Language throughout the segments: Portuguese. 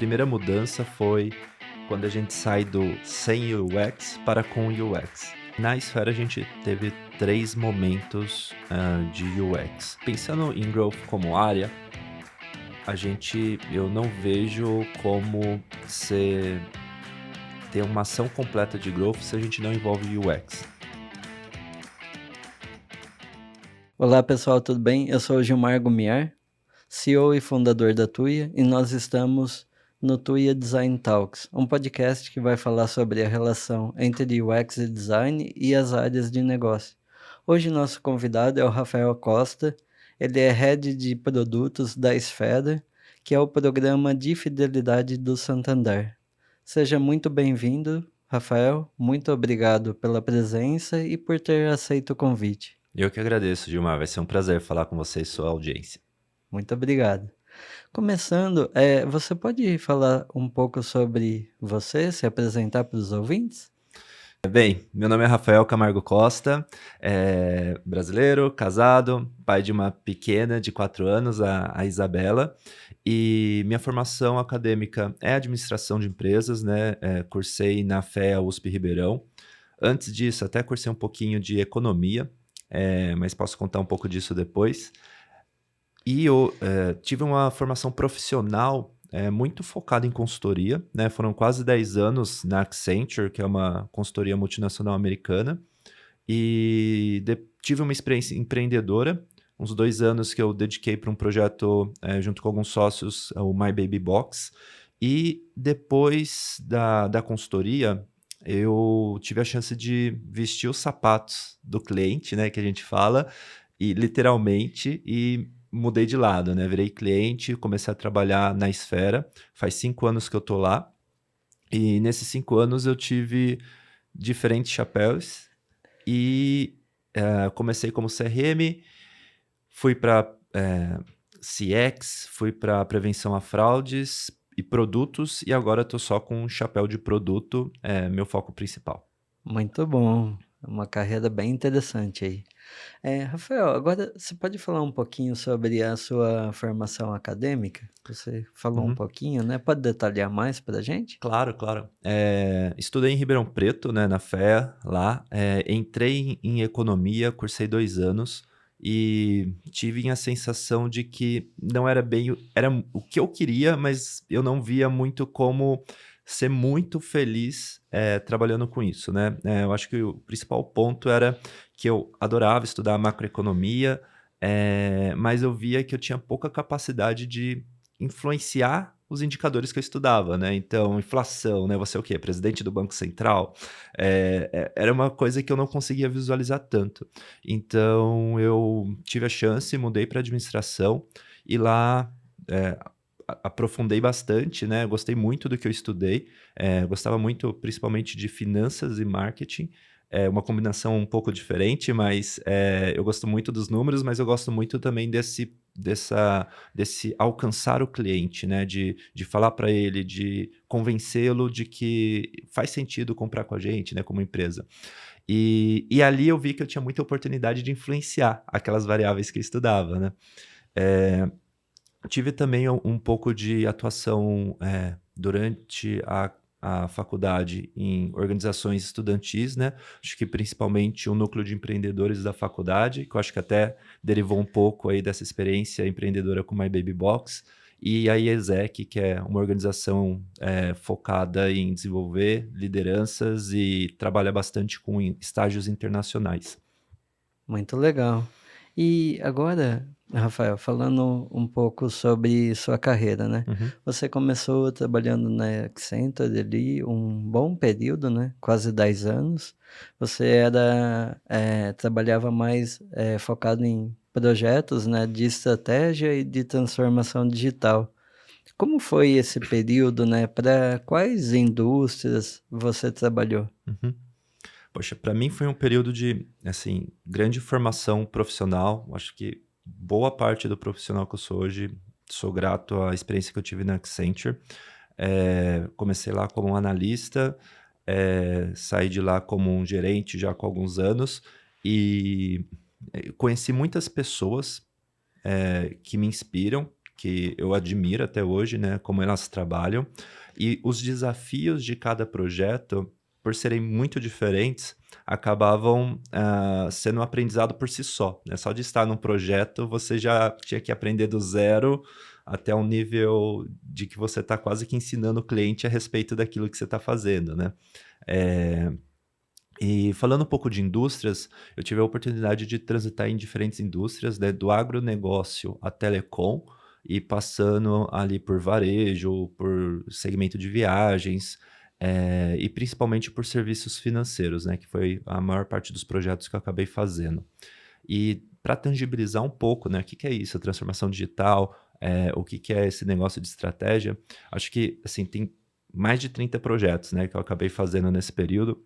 primeira mudança foi quando a gente sai do sem UX para com UX. Na Esfera a gente teve 3 momentos, de UX. Pensando em growth como área, eu não vejo como ser ter uma ação completa de growth se a gente não envolve UX. Olá pessoal, tudo bem? Eu sou o Gilmar Gumiar, CEO e fundador da Tuya, e nós estamos no Tuya Design Talks, um podcast que vai falar sobre a relação entre UX e design e as áreas de negócio. Hoje nosso convidado é o Rafael Costa, ele é Head de Produtos da Esfera, que é o programa de fidelidade do Santander. Seja muito bem-vindo, Rafael, muito obrigado pela presença e por ter aceito o convite. Eu que agradeço, Gilmar, vai ser um prazer falar com você e sua audiência. Muito obrigado. Começando, você pode falar um pouco sobre você, se apresentar para os ouvintes? Bem, meu nome é Rafael Camargo Costa, brasileiro, casado, pai de uma pequena de 4 anos, a Isabela, e minha formação acadêmica é administração de empresas, né, cursei na FEA USP Ribeirão. Antes disso, até cursei um pouquinho de economia, mas posso contar um pouco disso depois. E eu tive uma formação profissional muito focada em consultoria, né? Foram quase 10 anos na Accenture, que é uma consultoria multinacional americana, e tive uma experiência empreendedora, uns 2 anos que eu dediquei para um projeto junto com alguns sócios, o My Baby Box, e depois da consultoria, eu tive a chance de vestir os sapatos do cliente, né, que a gente fala, e literalmente, e mudei de lado, né? Virei cliente, comecei a trabalhar na Esfera. Faz 5 anos que eu tô lá. E nesses 5 anos eu tive diferentes chapéus e comecei como CRM, fui para CX, fui para prevenção a fraudes e produtos, e agora estou só com um chapéu de produto, meu foco principal. Muito bom, uma carreira bem interessante aí. Rafael, agora você pode falar um pouquinho sobre a sua formação acadêmica? Você falou um Uhum. pouquinho, né? Pode detalhar mais para a gente? Claro, claro. Estudei em Ribeirão Preto, né, na FEA, lá. Entrei em economia, cursei 2 anos e tive a sensação de que não era bem era o que eu queria, mas eu não via muito como ser muito feliz, trabalhando com isso, né. Eu acho que o principal ponto era que eu adorava estudar macroeconomia, mas eu via que eu tinha pouca capacidade de influenciar os indicadores que eu estudava, né, então inflação, né, você é o quê? Presidente do Banco Central? Era uma coisa que eu não conseguia visualizar tanto. Então eu tive a chance, mudei para administração e lá, eh, aprofundei bastante, né, gostei muito do que eu estudei, gostava muito principalmente de finanças e marketing, é uma combinação um pouco diferente, mas, eu gosto muito dos números, mas eu gosto muito também desse alcançar o cliente, né, de falar para ele, de convencê-lo de que faz sentido comprar com a gente, né, como empresa. E ali eu vi que eu tinha muita oportunidade de influenciar aquelas variáveis que eu estudava, né. Eh, Tive também um pouco de atuação, durante a faculdade em organizações estudantis, né, acho que principalmente o núcleo de empreendedores da faculdade, que eu acho que até derivou um pouco aí dessa experiência empreendedora com My Baby Box, e a IESEC, que é uma organização, focada em desenvolver lideranças e trabalha bastante com estágios internacionais. Muito legal. E agora, Rafael, falando um pouco sobre sua carreira, né? Uhum. Você começou trabalhando na Accenture ali um bom período, né? Quase 10 anos. Você trabalhava mais focado em projetos, né, de estratégia e de transformação digital. Como foi esse período, né? Para quais indústrias você trabalhou? Uhum. Poxa, para mim foi um período de, assim, grande formação profissional. Acho que boa parte do profissional que eu sou hoje, sou grato à experiência que eu tive na Accenture. Comecei lá como um analista, saí de lá como um gerente já com alguns anos e conheci muitas pessoas que me inspiram, que eu admiro até hoje, né, como elas trabalham. E os desafios de cada projeto, por serem muito diferentes, acabavam sendo um aprendizado por si só, né? Só de estar num projeto, você já tinha que aprender do zero até um nível de que você está quase que ensinando o cliente a respeito daquilo que você está fazendo, né? Eh, e falando um pouco de indústrias, eu tive a oportunidade de transitar em diferentes indústrias, né, do agronegócio à telecom, e passando ali por varejo, por segmento de viagens, e principalmente por serviços financeiros, né, que foi a maior parte dos projetos que eu acabei fazendo. E para tangibilizar um pouco, né, o que que é isso, a transformação digital, o que que é esse negócio de estratégia, acho que, assim, tem mais de 30 projetos, né, que eu acabei fazendo nesse período,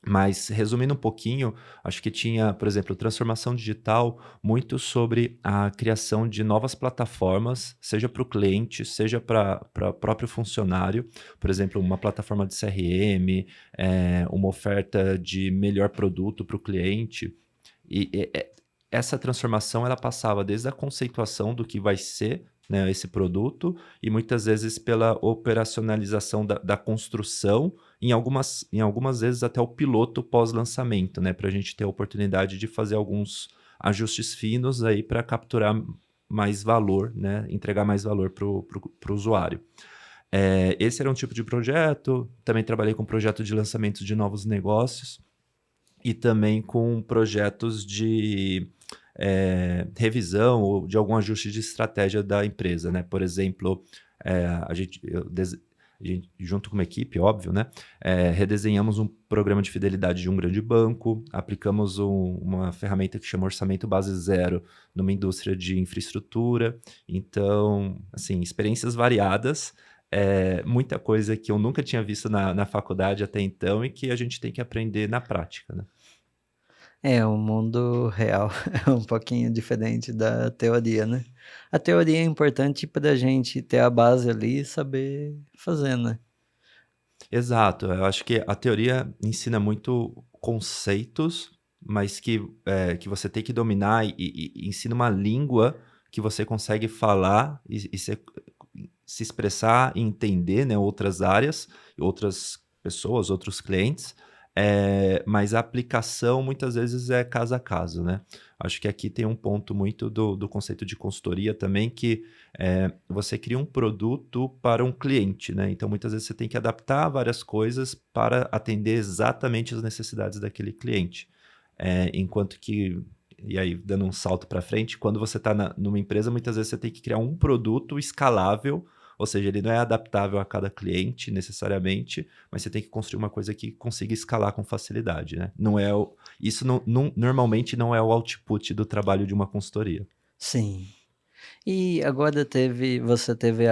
mas resumindo um pouquinho, acho que tinha, por exemplo, transformação digital muito sobre a criação de novas plataformas, seja para o cliente, seja para o próprio funcionário. Por exemplo, uma plataforma de CRM, uma oferta de melhor produto para o cliente. Essa transformação ela passava desde a conceituação do que vai ser, né, esse produto, e muitas vezes pela operacionalização da construção, em algumas vezes até o piloto pós-lançamento, né, para a gente ter a oportunidade de fazer alguns ajustes finos aí para capturar mais valor, né, entregar mais valor para o usuário. Esse era um tipo de projeto. Também trabalhei com projeto de lançamento de novos negócios e também com projetos de revisão ou de algum ajuste de estratégia da empresa, né? Por exemplo, a gente, junto com uma equipe, óbvio, né? Redesenhamos um programa de fidelidade de um grande banco, aplicamos uma ferramenta que chama Orçamento Base Zero numa indústria de infraestrutura. Então, assim, experiências variadas, muita coisa que eu nunca tinha visto na faculdade até então e que a gente tem que aprender na prática, né? O mundo real é um pouquinho diferente da teoria, né. A teoria é importante pra gente ter a base ali e saber fazer, né. Exato, eu acho que a teoria ensina muito conceitos, mas que você tem que dominar e ensina uma língua que você consegue falar e se expressar e entender, né, outras áreas, outras pessoas, outros clientes, mas a aplicação muitas vezes é caso a caso, né. Acho que aqui tem um ponto muito do conceito de consultoria também que, você cria um produto para um cliente, né, então muitas vezes você tem que adaptar várias coisas para atender exatamente as necessidades daquele cliente. Enquanto que e aí dando um salto para frente, quando você está numa empresa, muitas vezes você tem que criar um produto escalável, ou seja, ele não é adaptável a cada cliente necessariamente, mas você tem que construir uma coisa que consiga escalar com facilidade, né. Não é o isso normalmente não é o output do trabalho de uma consultoria. Sim. E agora você teve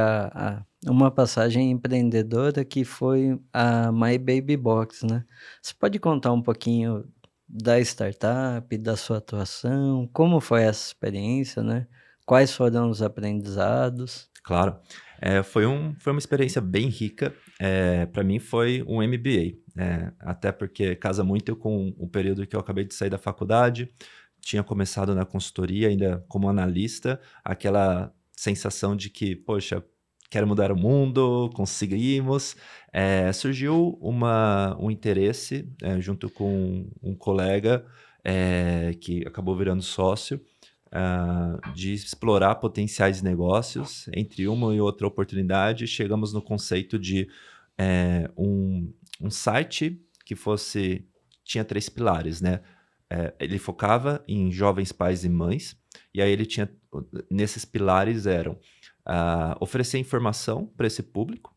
uma passagem empreendedora que foi a My Baby Box, né. Você pode contar um pouquinho da startup, da sua atuação, como foi essa experiência, né, quais foram os aprendizados? Claro. Foi uma experiência bem rica, pra mim foi um MBA, até porque casa muito com o período que eu acabei de sair da faculdade, tinha começado na consultoria ainda como analista, aquela sensação de que: "Poxa, quero mudar o mundo, conseguimos". Surgiu um interesse, junto com um colega, que acabou virando sócio, de explorar potenciais negócios. Entre uma e outra oportunidade, chegamos no conceito de um site que fosse tinha 3 pilares, né. Ele focava em jovens pais e mães, e aí ele tinha nesses pilares eram, oferecer informação para esse público,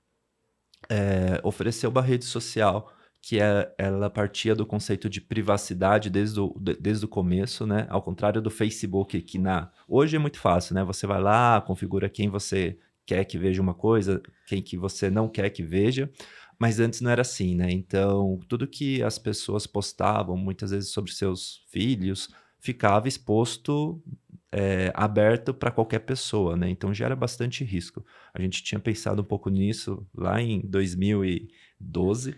oferecer uma rede social que ela partia do conceito de privacidade desde o começo, né, ao contrário do Facebook que hoje é muito fácil, né, você vai lá, configura quem você quer que veja uma coisa, quem que você não quer que veja, mas antes não era assim, né, então tudo que as pessoas postavam, muitas vezes sobre seus filhos, ficava exposto, aberto para qualquer pessoa, né, então gera bastante risco. A gente tinha pensado um pouco nisso lá em 2012,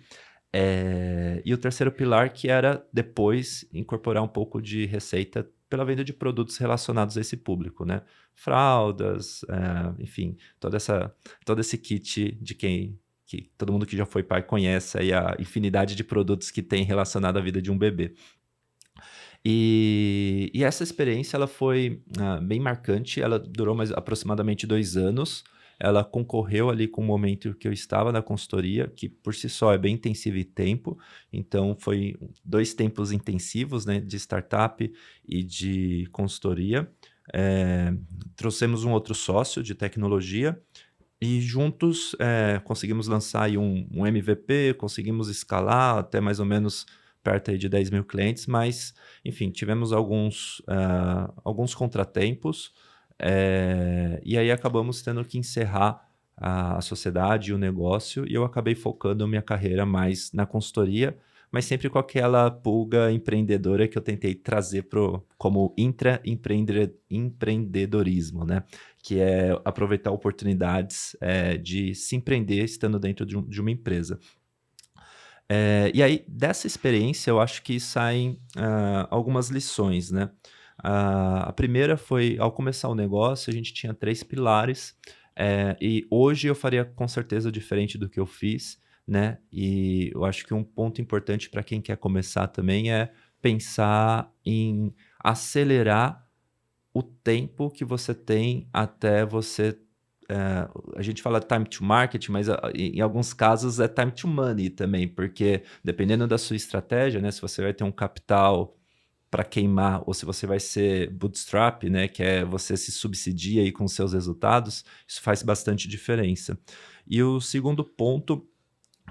e o terceiro pilar que era depois incorporar um pouco de receita pela venda de produtos relacionados a esse público, né? Fraldas, enfim, todo esse kit de que todo mundo que já foi pai conhece aí a infinidade de produtos que tem relacionado à vida de um bebê. E essa experiência ela foi, bem marcante, ela durou mais aproximadamente 2 anos, ela concorreu ali com o momento que eu estava na consultoria, que por si só é bem intensivo em tempo, então foi 2 tempos intensivos, né, de startup e de consultoria. Eh, Trouxemos um outro sócio de tecnologia e juntos, conseguimos lançar aí um MVP, conseguimos escalar até mais ou menos perto aí de 10.000 clientes, mas, enfim, tivemos alguns contratempos, e aí acabamos tendo que encerrar a sociedade e o negócio, e eu acabei focando minha carreira mais na consultoria, mas sempre com aquela pulga empreendedora que eu tentei trazer como empreendedorismo, né? Que é aproveitar oportunidades, de se empreender estando dentro de uma empresa. E aí, dessa experiência, eu acho que saem, algumas lições, né. A primeira foi, ao começar o negócio, a gente tinha 3 pilares, e hoje eu faria com certeza diferente do que eu fiz, né, e eu acho que um ponto importante para quem quer começar também é pensar em acelerar o tempo que você tem até você, a gente fala time to market, mas em alguns casos é time to money também, porque dependendo da sua estratégia, né, se você vai ter um capital para queimar ou se você vai ser bootstrap, né, que é você se subsidia aí com seus resultados, isso faz bastante diferença. E o segundo ponto,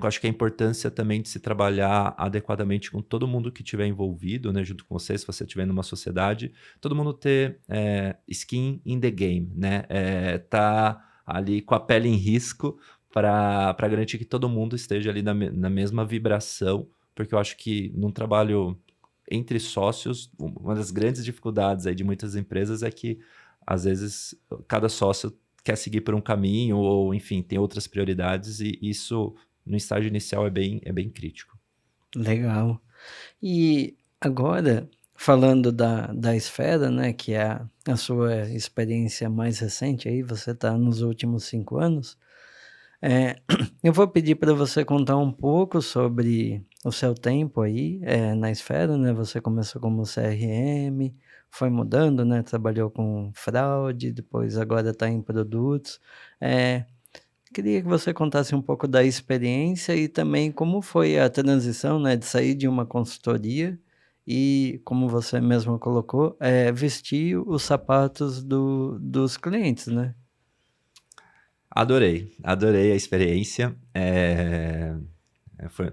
eu acho que a importância também de se trabalhar adequadamente com todo mundo que estiver envolvido, né, junto com você, se você estiver numa sociedade, todo mundo ter, skin in the game, né, tá ali com a pele em risco para garantir que todo mundo esteja ali na mesma vibração, porque eu acho que num trabalho entre sócios, uma das grandes dificuldades aí de muitas empresas é que, às vezes, cada sócio quer seguir por um caminho ou, enfim, tem outras prioridades e isso no estágio inicial é bem crítico. Legal. E agora, falando da Esfera, né, que é a sua experiência mais recente aí, você está nos últimos 5 anos, eh, eu vou pedir para você contar um pouco sobre o seu tempo aí, na Esfera, né, você começou como CRM, foi mudando, né, trabalhou com fraude, depois agora está em produtos. Eh, Queria que você contasse um pouco da experiência e também como foi a transição, né, de sair de uma consultoria e, como você mesmo colocou, vestir os sapatos dos clientes, né. Adorei, adorei a experiência,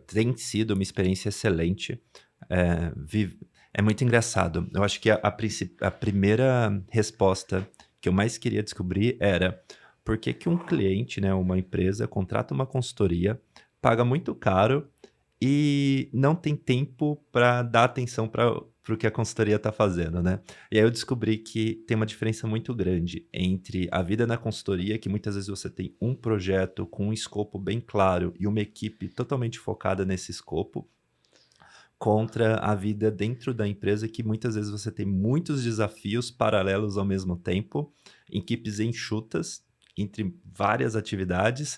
tem sido uma experiência excelente, eh, vi é muito engraçado, eu acho que a primeira resposta que eu mais queria descobrir era: por que que um cliente, né, uma empresa contrata uma consultoria, paga muito caro e não tem tempo para dar atenção para o que a consultoria está fazendo, né. E aí eu descobri que tem uma diferença muito grande entre a vida na consultoria, que muitas vezes você tem um projeto com um escopo bem claro e uma equipe totalmente focada nesse escopo, contra a vida dentro da empresa, que muitas vezes você tem muitos desafios paralelos ao mesmo tempo, equipes enxutas entre várias atividades,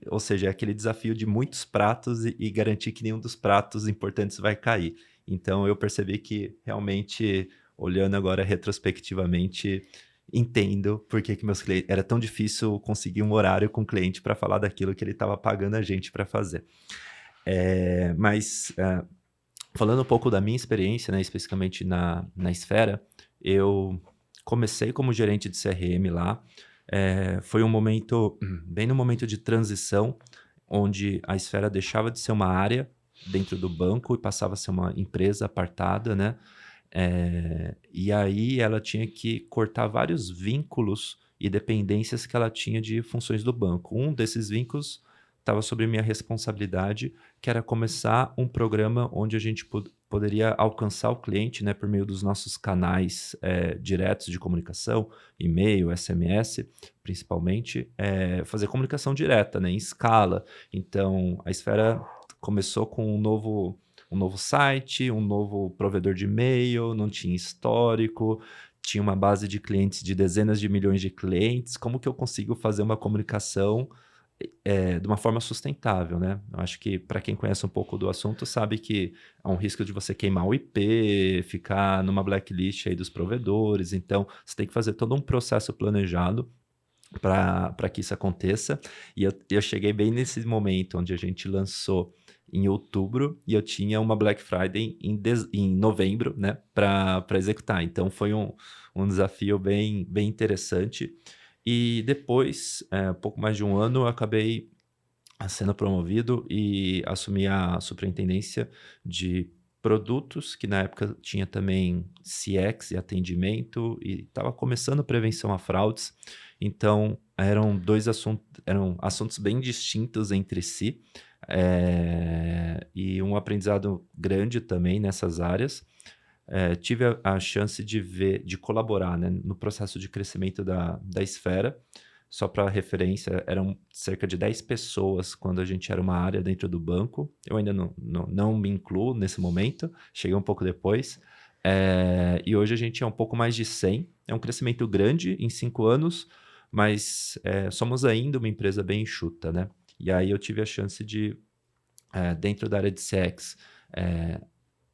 ou seja, é aquele desafio de muitos pratos e garantir que nenhum dos pratos importantes vai cair. Então eu percebi que realmente, olhando agora retrospectivamente, entendo por que que meus clientes era tão difícil conseguir um horário com o cliente para falar daquilo que ele estava pagando a gente para fazer. Mas, falando um pouco da minha experiência, né, especificamente na Esfera, eu comecei como gerente de CRM lá. Foi um momento, bem no momento de transição, onde a Esfera deixava de ser uma área dentro do banco e passava a ser uma empresa apartada, né? E aí ela tinha que cortar vários vínculos e dependências que ela tinha de funções do banco. Um desses vínculos estava sobre minha responsabilidade, que era começar um programa onde a gente poderia alcançar o cliente, né, por meio dos nossos canais diretos de comunicação, e-mail, SMS, principalmente, fazer comunicação direta, né, em escala. Então, a Esfera começou com um um novo site, um novo provedor de e-mail, não tinha histórico, tinha uma base de clientes de dezenas de milhões de clientes. Como que eu consigo fazer uma comunicação de uma forma sustentável, né? Eu acho que para quem conhece um pouco do assunto sabe que há um risco de você queimar o IP, ficar numa blacklist aí dos provedores. Então, você tem que fazer todo um processo planejado para que isso aconteça. E eu cheguei bem nesse momento onde a gente lançou em outubro e eu tinha uma Black Friday em novembro, né, para executar. Então foi um desafio bem interessante. E depois, pouco mais de um ano, eu acabei sendo promovido e assumi a superintendência de produtos, que na época tinha também CX e atendimento, e estava começando prevenção a fraudes. Então, eram assuntos bem distintos entre si, e um aprendizado grande também nessas áreas. Tive a chance de colaborar, né, no processo de crescimento da Esfera. Só para referência, eram cerca de 10 pessoas quando a gente era uma área dentro do banco. Eu ainda não me incluo nesse momento, cheguei um pouco depois. E hoje a gente é um pouco mais de 100. É um crescimento grande em 5 anos, mas somos ainda uma empresa bem enxuta, né? E aí eu tive a chance dentro da área de CX,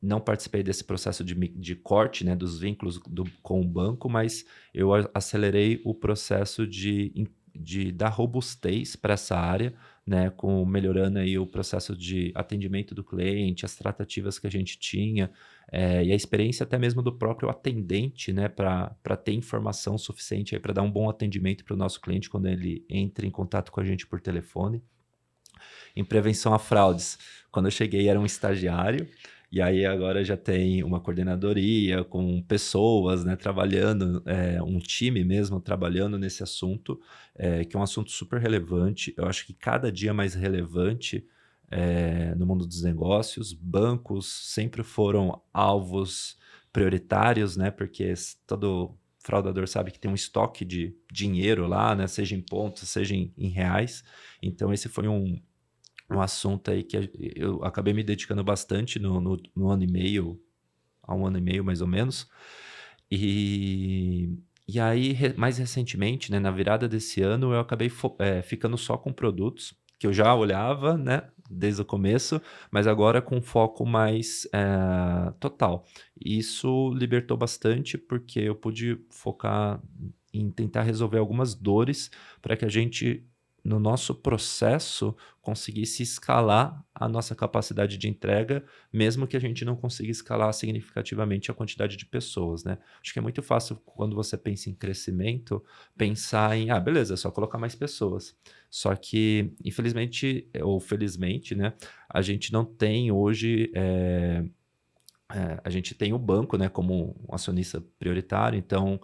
não participei desse processo de corte, né, dos vínculos com o banco, mas eu acelerei o processo de dar robustez para essa área, né, melhorando aí o processo de atendimento do cliente, as tratativas que a gente tinha, e a experiência até mesmo do próprio atendente, né, para ter informação suficiente para dar um bom atendimento para o nosso cliente quando ele entra em contato com a gente por telefone. Em prevenção a fraudes, quando eu cheguei era um estagiário, e aí agora já tem uma coordenadoria com pessoas, né, trabalhando, um time mesmo trabalhando nesse assunto, que é um assunto super relevante. Eu acho que cada dia mais relevante, no mundo dos negócios. Bancos sempre foram alvos prioritários, né, porque todo fraudador sabe que tem um estoque de dinheiro lá, né, seja em pontos, seja em reais. Então esse foi um assunto aí que eu acabei me dedicando bastante no ano e meio, há um ano e meio mais ou menos. E aí, mais recentemente, né, na virada desse ano, eu acabei ficando só com produtos que eu já olhava, né, desde o começo, mas agora com foco mais total. Isso libertou bastante porque eu pude focar em tentar resolver algumas dores para que a gente, no nosso processo, conseguisse escalar a nossa capacidade de entrega, mesmo que a gente não consiga escalar significativamente a quantidade de pessoas, né? Acho que é muito fácil quando você pensa em crescimento, pensar em, beleza, é só colocar mais pessoas. Só que, infelizmente ou felizmente, né, a gente não tem hoje, a gente tem o banco, né, como um acionista prioritário, então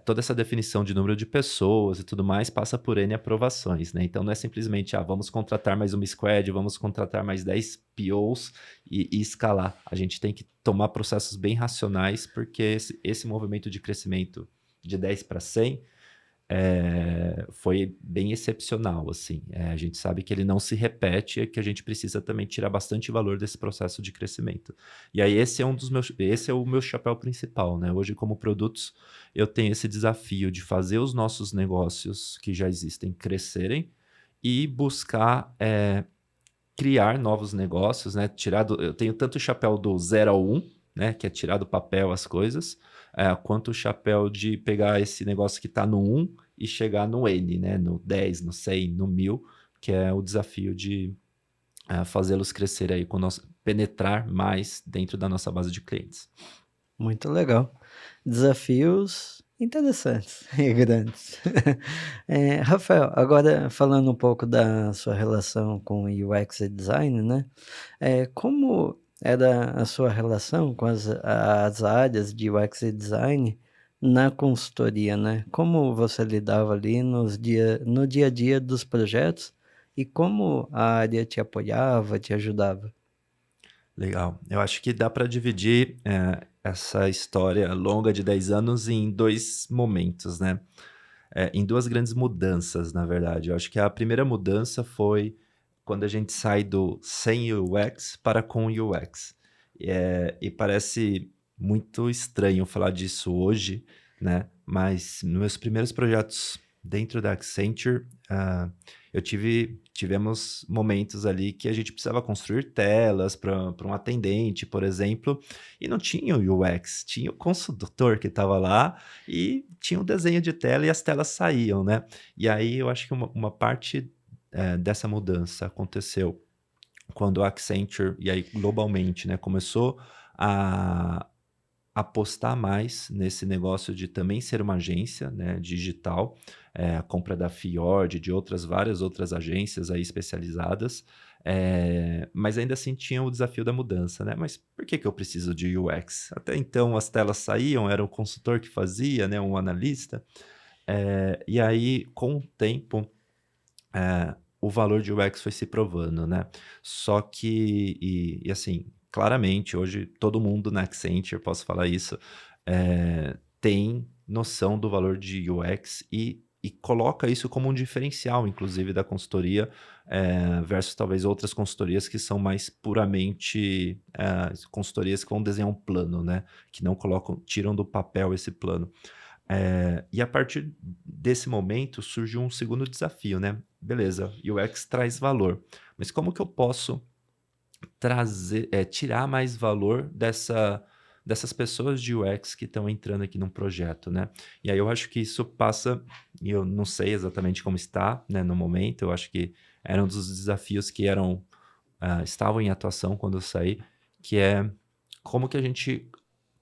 toda essa definição de número de pessoas e tudo mais passa por N aprovações, né? Então não é simplesmente, vamos contratar mais uma squad, vamos contratar mais 10 POs e escalar. A gente tem que tomar processos bem racionais, porque esse movimento de crescimento de 10 para 100 foi bem excepcional, assim. A gente sabe que ele não se repete e que a gente precisa também tirar bastante valor desse processo de crescimento. E aí esse é o meu chapéu principal, né? Hoje, como produtos, eu tenho esse desafio de fazer os nossos negócios que já existem crescerem e buscar criar novos negócios, né? Eu tenho tanto o chapéu do 0 ao 1, né? Que é tirar do papel as coisas, quanto o chapéu de pegar esse negócio que está no 1 e chegar no N, né? No 10, no 100, no 1000, que é o desafio de fazê-los crescer aí, penetrar mais dentro da nossa base de clientes. Muito legal. Desafios interessantes e grandes. Rafael, agora falando um pouco da sua relação com UX e design, né? Como era a sua relação com as áreas de UX e design na consultoria, né? Como você lidava ali no dia a dia dos projetos e como a área te apoiava, te ajudava? Legal. Eu acho que dá para dividir essa história longa de 10 anos em dois momentos, né? Em duas grandes mudanças, na verdade. Eu acho que a primeira mudança foi quando a gente sai do sem UX para com UX. E parece muito estranho falar disso hoje, né? Mas nos meus primeiros projetos dentro da Accenture, tivemos momentos ali que a gente precisava construir telas para um atendente, por exemplo, e não tinha o UX, tinha o consultor que estava lá e tinha um desenho de tela e as telas saíam, né? E aí eu acho que uma parte dessa mudança aconteceu quando a Accenture, e aí globalmente, né, começou a apostar mais nesse negócio de também ser uma agência, né, digital, a compra da Fiord, de várias outras agências aí especializadas, mas ainda assim tinha o desafio da mudança, né? Mas por que que eu preciso de UX? Até então as telas saíam, era o consultor que fazia, né, um analista, e aí com o tempo o valor de UX foi se provando, né? Só que, e assim, claramente, hoje todo mundo na Accenture, posso falar isso, tem noção do valor de UX e coloca isso como um diferencial, inclusive, da consultoria, versus talvez outras consultorias que são mais puramente consultorias que vão desenhar um plano, né? Que não colocam, tiram do papel esse plano. E a partir desse momento surgiu um segundo desafio, né? Beleza, UX traz valor, mas como que eu posso tirar mais valor dessas pessoas de UX que estão entrando aqui num projeto, né? E aí eu acho que isso passa, e eu não sei exatamente como está, né, no momento, eu acho que era um dos desafios que estavam em atuação quando eu saí, que é como que a gente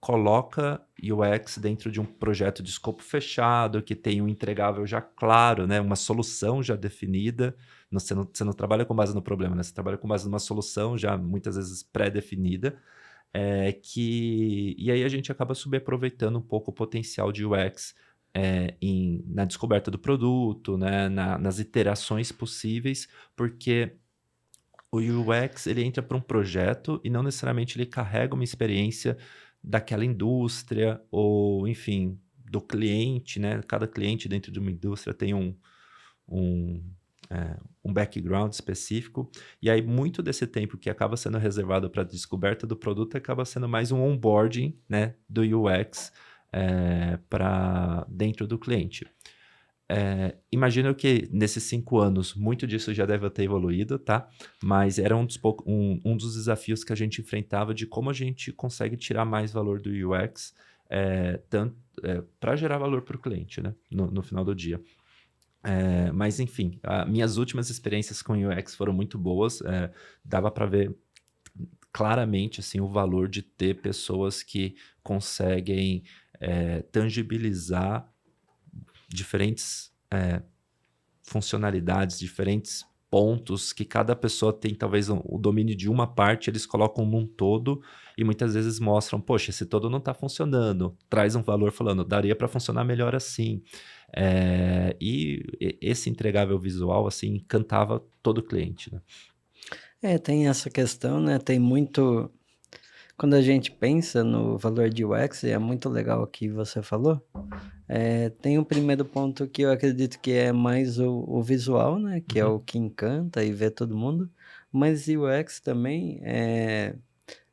coloca UX dentro de um projeto de escopo fechado, que tem um entregável já claro, né, uma solução já definida. Você não trabalha com base no problema, né, você trabalha com base numa solução já muitas vezes pré-definida, e aí a gente acaba subaproveitando um pouco o potencial de UX, na descoberta do produto, né, nas iterações possíveis, porque o UX ele entra para um projeto e não necessariamente ele carrega uma experiência daquela indústria ou, enfim, do cliente, né? Cada cliente dentro de uma indústria tem um, um background específico, e aí muito desse tempo que acaba sendo reservado para a descoberta do produto acaba sendo mais um onboarding, né, do UX para dentro do cliente. Imagino que nesses 5 anos, muito disso já deve ter evoluído, tá? Mas era um dos desafios que a gente enfrentava de como a gente consegue tirar mais valor do UX, para gerar valor para o cliente, né? No final do dia. Mas enfim, minhas últimas experiências com UX foram muito boas. Dava para ver claramente assim, o valor de ter pessoas que conseguem tangibilizar diferentes funcionalidades, diferentes pontos que cada pessoa tem talvez o domínio de uma parte, eles colocam num todo e muitas vezes mostram, poxa, esse todo não está funcionando, traz um valor falando, daria para funcionar melhor assim. E esse entregável visual, assim, encantava todo cliente, né? Tem essa questão, né? Tem muito. Quando a gente pensa no valor de UX, e é muito legal o que você falou, tem o primeiro ponto que eu acredito que é mais o visual, né? Que é Uhum. o que encanta e vê todo mundo, mas UX também,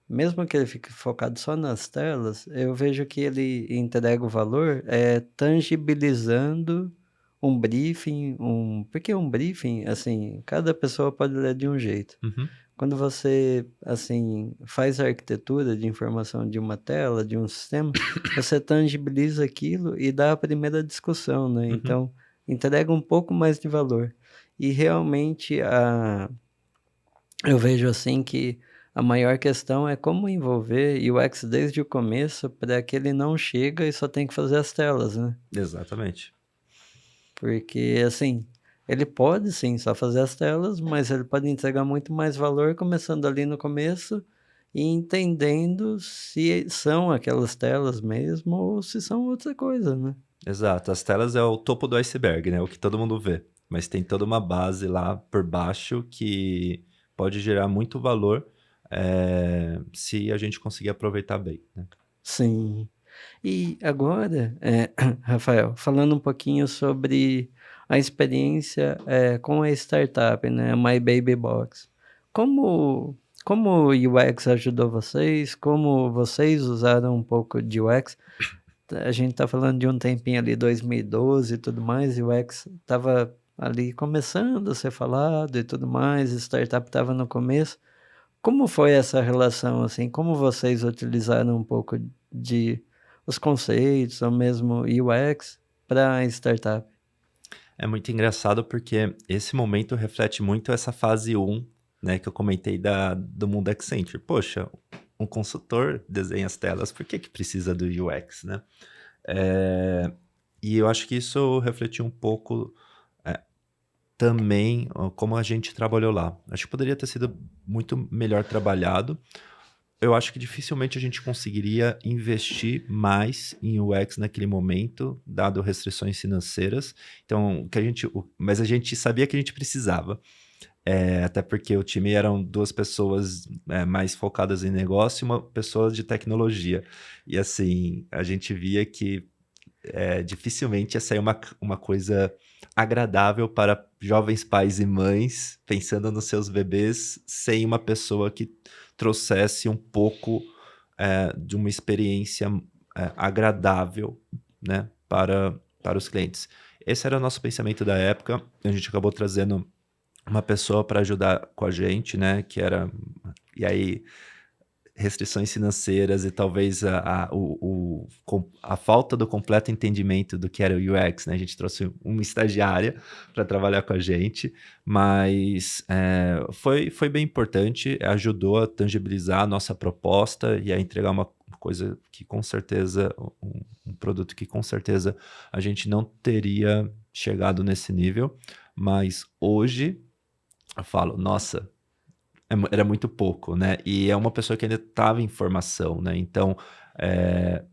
mesmo que ele fique focado só nas telas, eu vejo que ele entrega o valor, tangibilizando um briefing, porque um briefing, assim, cada pessoa pode ler de um jeito. Uhum. Quando você, assim, faz a arquitetura de informação de uma tela, de um sistema, você tangibiliza aquilo e dá a primeira discussão, né, Uhum. então entrega um pouco mais de valor. E realmente eu vejo, assim, que a maior questão é como envolver UX desde o começo para que ele não chega e só tem que fazer as telas, né. Exatamente. Porque, assim, ele pode sim só fazer as telas, mas ele pode entregar muito mais valor começando ali no começo e entendendo se são aquelas telas mesmo ou se são outra coisa, né. Exato, as telas é o topo do iceberg, né, o que todo mundo vê, mas tem toda uma base lá por baixo que pode gerar muito valor, se a gente conseguir aproveitar bem, né. Sim. E agora, Rafael, falando um pouquinho sobre a experiência, com a startup, né, a My Baby Box. Como como o UX ajudou vocês? Como vocês usaram um pouco de UX? A gente tá falando de um tempinho ali, 2012 e tudo mais, e o UX estava ali começando a ser falado e tudo mais, startup estava no começo. Como foi essa relação, assim? Como vocês utilizaram um pouco de os conceitos, ou mesmo UX, para startup? É muito engraçado porque esse momento reflete muito essa fase um, né, que eu comentei do mundo Accenture. Poxa, um consultor desenha as telas, por que que precisa do UX, né? E eu acho que isso refletiu um pouco também como a gente trabalhou lá. Acho que poderia ter sido muito melhor trabalhado. Eu acho que dificilmente a gente conseguiria investir mais em UX naquele momento, dado restrições financeiras. Então, mas a gente sabia que a gente precisava. Até porque o time eram duas pessoas mais focadas em negócio e uma pessoa de tecnologia. E assim, a gente via que dificilmente ia sair uma coisa agradável para jovens pais e mães pensando nos seus bebês sem uma pessoa que trouxesse um pouco de uma experiência agradável, né, para os clientes. Esse era o nosso pensamento da época. A gente acabou trazendo uma pessoa para ajudar com a gente, né, que era... E aí restrições financeiras e talvez a falta do completo entendimento do que era o UX, né? A gente trouxe uma estagiária para trabalhar com a gente, mas foi bem importante, ajudou a tangibilizar a nossa proposta e a entregar uma coisa que com certeza, um produto que com certeza a gente não teria chegado nesse nível, mas hoje eu falo, nossa, era muito pouco, né, e é uma pessoa que ainda estava em formação, né, então,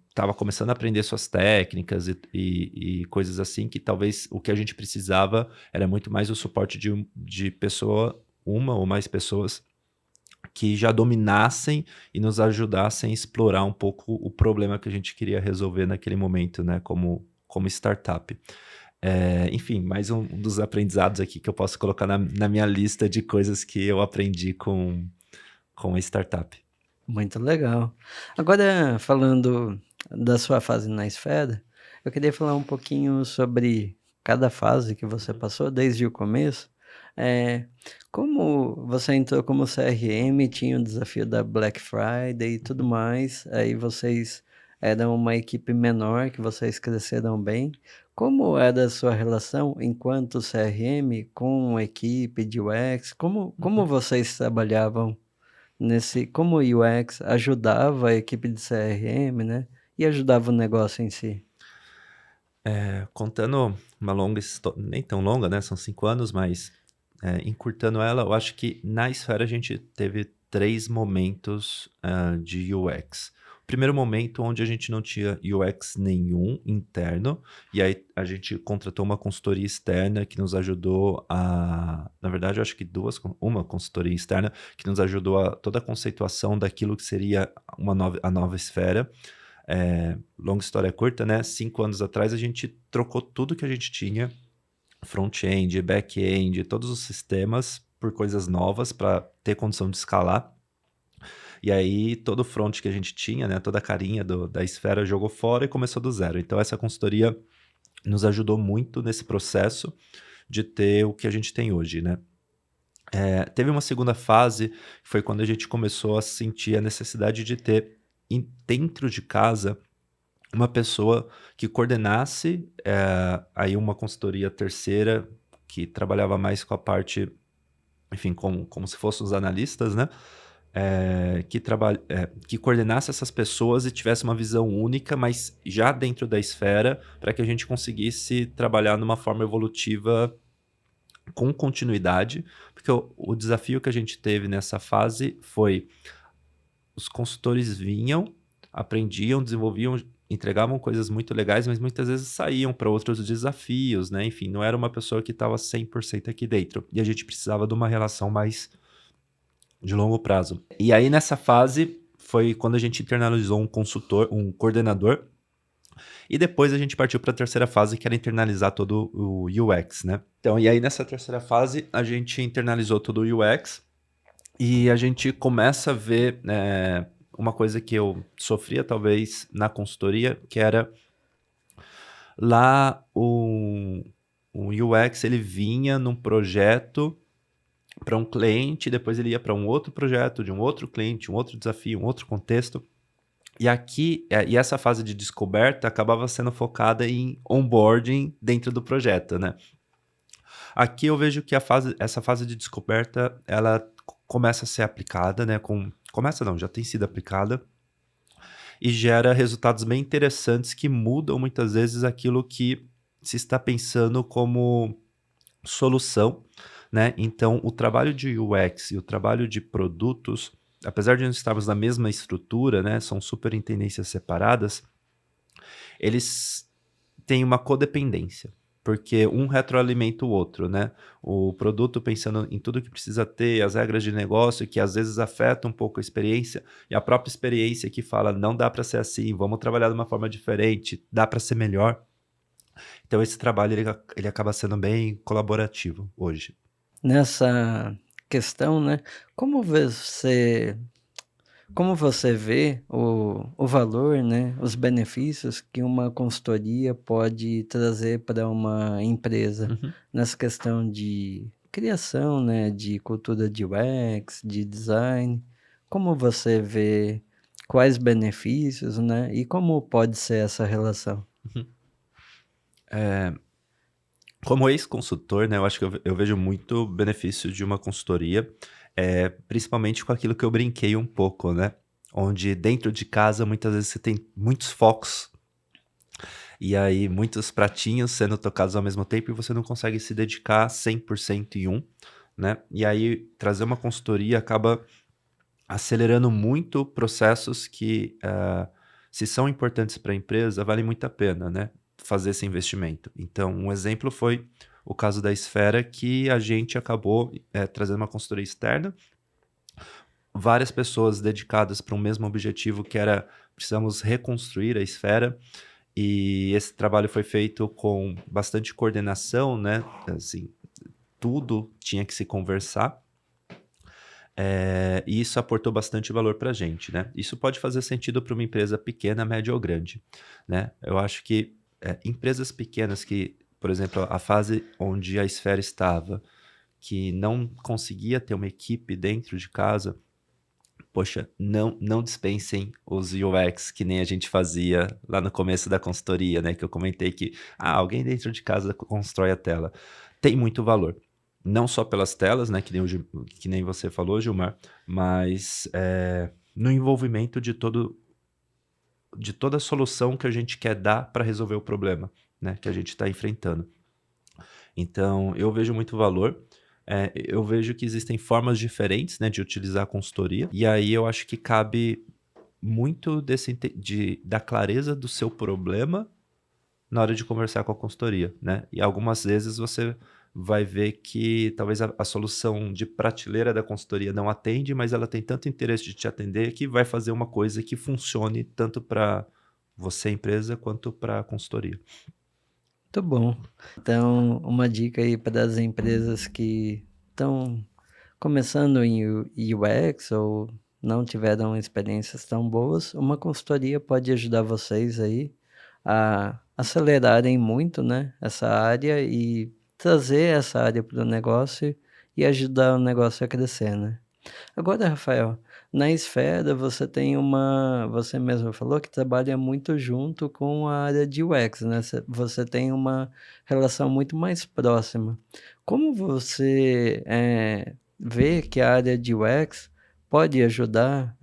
estava começando a aprender suas técnicas e coisas assim, que talvez o que a gente precisava era muito mais o suporte de pessoa, uma ou mais pessoas que já dominassem e nos ajudassem a explorar um pouco o problema que a gente queria resolver naquele momento, né, como startup. Enfim, mais um dos aprendizados aqui que eu posso colocar na minha lista de coisas que eu aprendi com a startup. Muito legal. Agora, falando da sua fase na Esfera, eu queria falar um pouquinho sobre cada fase que você passou, desde o começo. Como você entrou como CRM, tinha o desafio da Black Friday e tudo mais, aí vocês eram uma equipe menor, que vocês cresceram bem. Como era a sua relação enquanto CRM com a equipe de UX? Como vocês trabalhavam como o UX ajudava a equipe de CRM, né, e ajudava o negócio em si? Contando uma longa história, nem tão longa, né, são 5 anos, mas, encurtando ela, eu acho que na Esfera a gente teve 3 momentos, de UX. O primeiro momento onde a gente não tinha UX nenhum interno, e aí a gente contratou uma consultoria externa que nos ajudou na verdade eu acho que uma consultoria externa que nos ajudou a toda a conceituação daquilo que seria a nova Esfera. Longa história curta, né, 5 anos atrás a gente trocou tudo que a gente tinha, front-end, back-end, todos os sistemas por coisas novas para ter condição de escalar. E aí todo o front que a gente tinha, né, toda a carinha da Esfera jogou fora e começou do zero. Então essa consultoria nos ajudou muito nesse processo de ter o que a gente tem hoje, né. Teve uma segunda fase, que foi quando a gente começou a sentir a necessidade de ter dentro de casa uma pessoa que coordenasse, aí uma consultoria terceira, que trabalhava mais com a parte, enfim, como se fossem os analistas, né, que coordenasse essas pessoas e tivesse uma visão única, mas já dentro da Esfera, para que a gente conseguisse trabalhar numa forma evolutiva com continuidade, porque o desafio que a gente teve nessa fase foi: os consultores vinham, aprendiam, desenvolviam, entregavam coisas muito legais, mas muitas vezes saíam para outros desafios, né, enfim, não era uma pessoa que estava 100% aqui dentro, e a gente precisava de uma relação mais de longo prazo. E aí nessa fase, foi quando a gente internalizou um coordenador, e depois a gente partiu para a terceira fase, que era internalizar todo o UX, né. Então, e aí nessa terceira fase, a gente internalizou todo o UX, E a gente começa a ver uma coisa que eu sofria talvez na consultoria, que era lá o UX ele vinha num projeto para um cliente, depois ele ia para um outro projeto de um outro cliente, um outro desafio, um outro contexto. E aqui, e essa fase de descoberta acabava sendo focada em onboarding dentro do projeto, né? Aqui eu vejo que essa fase de descoberta, ela começa a ser aplicada, né? Começa não, já tem sido aplicada e gera resultados bem interessantes que mudam muitas vezes aquilo que se está pensando como solução, né? Então, o trabalho de UX e o trabalho de produtos, apesar de não estarmos na mesma estrutura, né? São superintendências separadas, eles têm uma codependência, porque um retroalimenta o outro, né? O produto pensando em tudo que precisa ter, as regras de negócio que às vezes afetam um pouco a experiência, e a própria experiência que fala, não dá para ser assim, vamos trabalhar de uma forma diferente, dá para ser melhor. Então esse trabalho ele acaba sendo bem colaborativo hoje. Nessa questão, né, como você como você vê o valor, né, os benefícios que uma consultoria pode trazer para uma empresa, Uhum. nessa questão de criação, né, de cultura de UX, de design. Como você vê quais benefícios, né, e como pode ser essa relação? Uhum. Como ex-consultor, né, eu acho que eu vejo muito benefício de uma consultoria, principalmente com aquilo que eu brinquei um pouco, né, onde dentro de casa muitas vezes você tem muitos focos, e aí muitos pratinhos sendo tocados ao mesmo tempo e você não consegue se dedicar 100% em um, né, e aí trazer uma consultoria acaba acelerando muito processos que, se são importantes para a empresa, vale muito a pena, né, fazer esse investimento. Então, um exemplo foi o caso da Esfera, que a gente acabou, trazendo uma consultoria externa, várias pessoas dedicadas para um mesmo objetivo, que era precisamos reconstruir a Esfera, e esse trabalho foi feito com bastante coordenação, né, assim, tudo tinha que se conversar. E isso aportou bastante valor para a gente, né. Isso pode fazer sentido para uma empresa pequena, média ou grande, né. Eu acho que, empresas pequenas que, por exemplo, a fase onde a Esfera estava, que não conseguia ter uma equipe dentro de casa, poxa, não dispensem os UX que nem a gente fazia lá no começo da consultoria, né, que eu comentei que, alguém dentro de casa constrói a tela. Tem muito valor. Não só pelas telas, né, que nem você falou, Gilmar, mas, no envolvimento de toda a solução que a gente quer dar para resolver o problema, né, que a gente está enfrentando. Então, eu vejo muito valor. Eu vejo que existem formas diferentes, né, de utilizar a consultoria, e aí eu acho que cabe muito da clareza do seu problema na hora de conversar com a consultoria, né? E algumas vezes você vai ver que talvez a solução de prateleira da consultoria não atende, mas ela tem tanto interesse de te atender que vai fazer uma coisa que funcione tanto para você, empresa, quanto para a consultoria. Muito bom. Então, uma dica aí para as empresas que estão começando em UX ou não tiveram experiências tão boas, uma consultoria pode ajudar vocês aí a acelerarem muito, né, essa área e trazer essa área para o negócio e ajudar o negócio a crescer, né? Agora, Rafael, na esfera você mesmo falou que trabalha muito junto com a área de UX, né, você tem uma relação muito mais próxima. Como você, vê que a área de UX pode ajudar,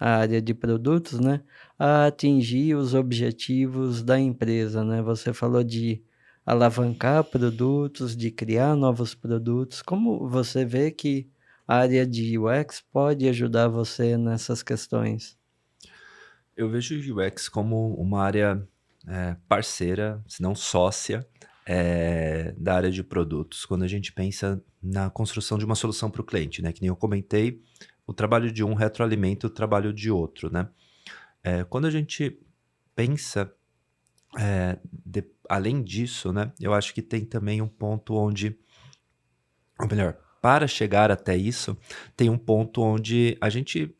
a área de produtos, né, a atingir os objetivos da empresa, né? Você falou de alavancar produtos, de criar novos produtos. Como você vê que a área de UX pode ajudar você nessas questões? Eu vejo o UX como uma área, parceira, se não sócia, da área de produtos, quando a gente pensa na construção de uma solução para o cliente, né, que nem eu comentei, o trabalho de um retroalimenta o trabalho de outro, né. Quando a gente pensa, além disso, né, eu acho que tem também um ponto onde ou melhor, para chegar até isso, tem um ponto onde a gente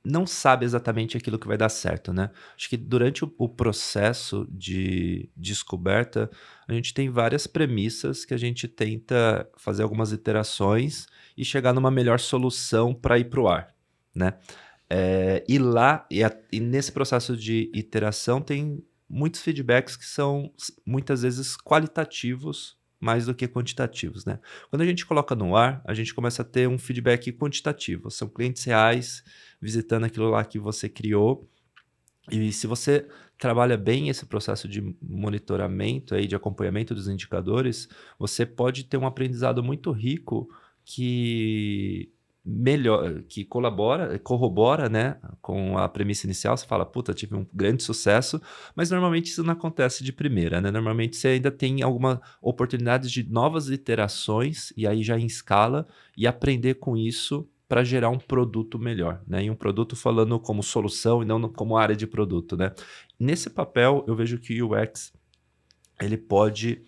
não sabe exatamente aquilo que vai dar certo, né. Acho que durante o processo de descoberta, a gente tem várias premissas que a gente tenta fazer algumas iterações e chegar numa melhor solução para ir para o ar, né. E nesse processo de iteração tem muitos feedbacks que são muitas vezes qualitativos mais do que quantitativos, né. Quando a gente coloca no ar, a gente começa a ter um feedback quantitativo, são clientes reais visitando aquilo lá que você criou, e se você trabalha bem esse processo de monitoramento aí, de acompanhamento dos indicadores, você pode ter um aprendizado muito rico que que corrobora, né, com a premissa inicial. Você fala: "Puta, tive um grande sucesso", mas normalmente isso não acontece de primeira, né, normalmente você ainda tem alguma oportunidade de novas iterações, e aí já em escala, e aprender com isso para gerar um produto melhor, né, e um produto falando como solução e não como área de produto, né. Nesse papel, eu vejo que o UX ele pode,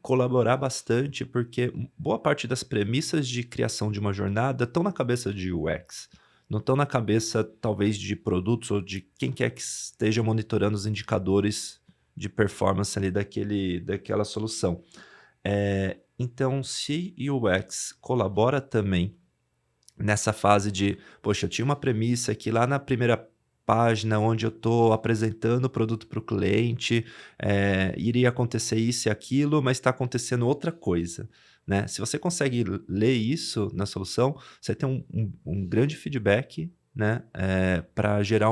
colaborar bastante, porque boa parte das premissas de criação de uma jornada estão na cabeça de UX, não estão na cabeça, talvez, de produtos ou de quem quer que esteja monitorando os indicadores de performance ali daquela solução. Então, se o UX colabora também nessa fase de, poxa, eu tinha uma premissa que lá na primeira página onde eu estou apresentando o produto para o cliente, iria acontecer isso e aquilo, mas está acontecendo outra coisa, né? Se você consegue ler isso na solução, você tem um grande feedback, né? Para gerar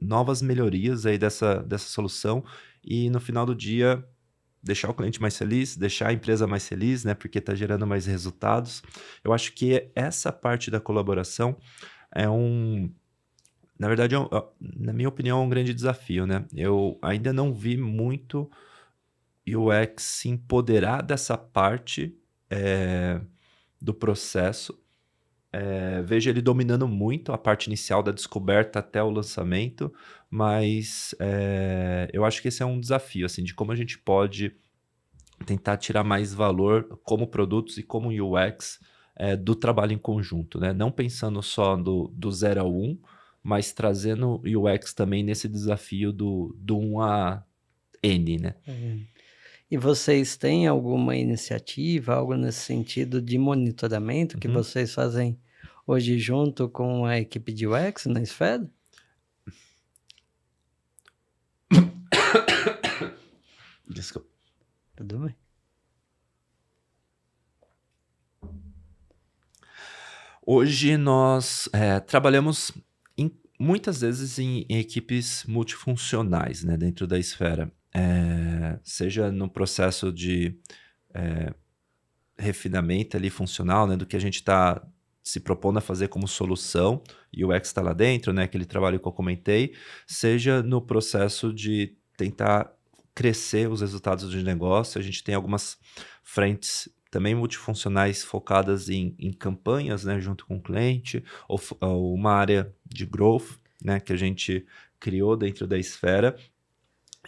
novas melhorias aí dessa solução, e no final do dia deixar o cliente mais feliz, deixar a empresa mais feliz, né, porque está gerando mais resultados. Eu acho que essa parte da colaboração é na verdade, na minha opinião, é um grande desafio, né. Eu ainda não vi muito UX se empoderar dessa parte, do processo. Vejo ele dominando muito a parte inicial da descoberta até o lançamento, mas, eu acho que esse é um desafio, assim, de como a gente pode tentar tirar mais valor como produtos e como UX, do trabalho em conjunto, né, não pensando só do 0 ao 1, mas trazendo UX também nesse desafio do 1 a N, né. É. E vocês têm alguma iniciativa, algo nesse sentido de monitoramento que Uhum. vocês fazem hoje junto com a equipe de UX na Esfera? Desculpa. Tudo bem. Hoje nós, trabalhamos muitas vezes em equipes multifuncionais, né, dentro da esfera. Seja no processo de, eh, refinamento ali funcional, né, do que a gente está se propondo a fazer como solução, e o UX está lá dentro, né, aquele trabalho que eu comentei, seja no processo de tentar crescer os resultados de negócio. A gente tem algumas frentes também multifuncionais focadas em campanhas, né, junto com o cliente, ou uma área de growth, né, que a gente criou dentro da esfera,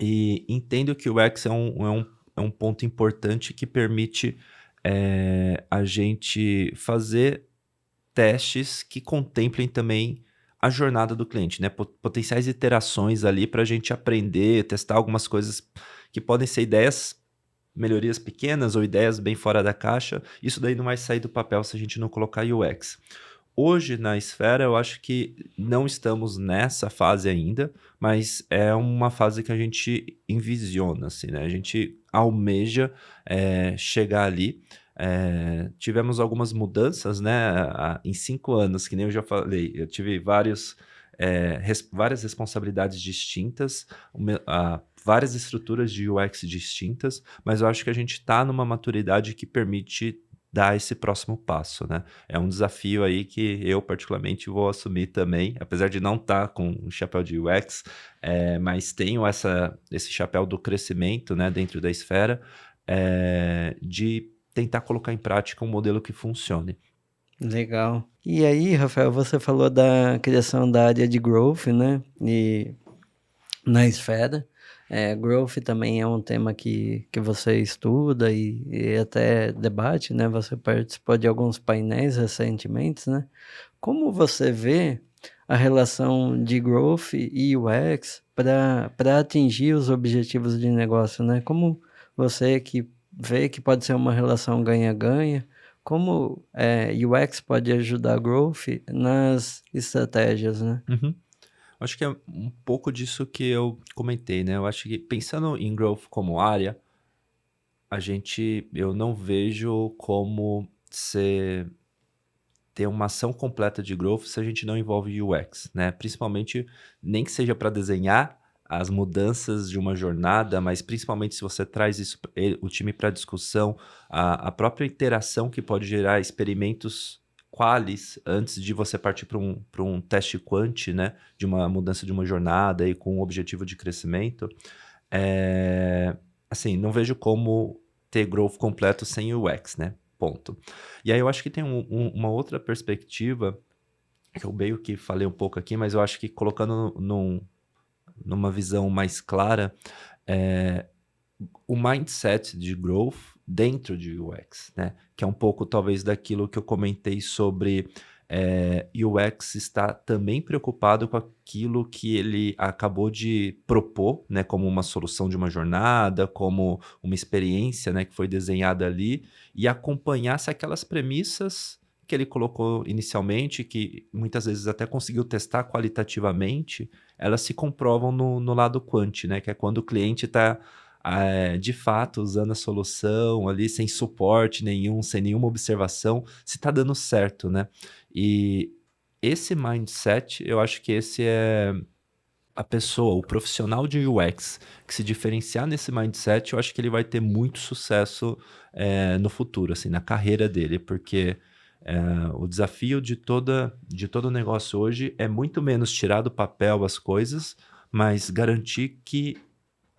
e entendo que o UX é um ponto importante que permite, a gente fazer testes que contemplem também a jornada do cliente, né, potenciais iterações ali para a gente aprender, testar algumas coisas que podem ser ideias, melhorias pequenas ou ideias bem fora da caixa. Isso daí não vai sair do papel se a gente não colocar UX. Hoje na esfera eu acho que não estamos nessa fase ainda, mas é uma fase que a gente envisiona, assim, né, a gente almeja, chegar ali. Tivemos algumas mudanças, né, em 5 anos, que nem eu já falei, eu tive várias responsabilidades distintas, várias estruturas de UX distintas, mas eu acho que a gente está numa maturidade que permite dar esse próximo passo, né. É um desafio aí que eu particularmente vou assumir também, apesar de não estar com o chapéu de UX, mas tenho esse chapéu do crescimento, né, dentro da esfera, de tentar colocar em prática um modelo que funcione. Legal. E aí, Rafael, você falou da criação da área de growth, né, e na Esfera. Growth também é um tema que você estuda e até debate, né? Você participou de alguns painéis recentemente, né? Como você vê a relação de growth e UX para atingir os objetivos de negócio, né? Como você que vê que pode ser uma relação ganha-ganha, como UX pode ajudar growth nas estratégias, né? Uhum. Acho que é um pouco disso que eu comentei, né, eu acho que pensando em growth como área, eu não vejo como ser ter uma ação completa de growth se a gente não envolve UX, né, principalmente nem que seja para desenhar as mudanças de uma jornada, mas principalmente se você traz isso o time para discussão, a própria interação que pode gerar experimentos qualis antes de você partir para um teste quant, né, de uma mudança de uma jornada e com um objetivo de crescimento, eh, assim, não vejo como ter growth completo sem UX, né, ponto. E aí eu acho que tem uma outra perspectiva, que eu meio que falei um pouco aqui, mas eu acho que colocando numa visão mais clara, eh, o mindset de growth dentro de UX, né, que é um pouco talvez daquilo que eu comentei sobre, UX estar também preocupado com aquilo que ele acabou de propor, né, como uma solução de uma jornada, como uma experiência, né, que foi desenhada ali, e acompanhar se aquelas premissas que ele colocou inicialmente, que muitas vezes até conseguiu testar qualitativamente, elas se comprovam no lado quant, né, que é quando o cliente está de fato, usando a solução ali, sem suporte nenhum, sem nenhuma observação, se está dando certo, né. E esse mindset, eu acho que esse é a pessoa, o profissional de UX que se diferenciar nesse mindset, eu acho que ele vai ter muito sucesso, no futuro, assim, na carreira dele, porque, o desafio de todo negócio hoje é muito menos tirar do papel as coisas, mas garantir que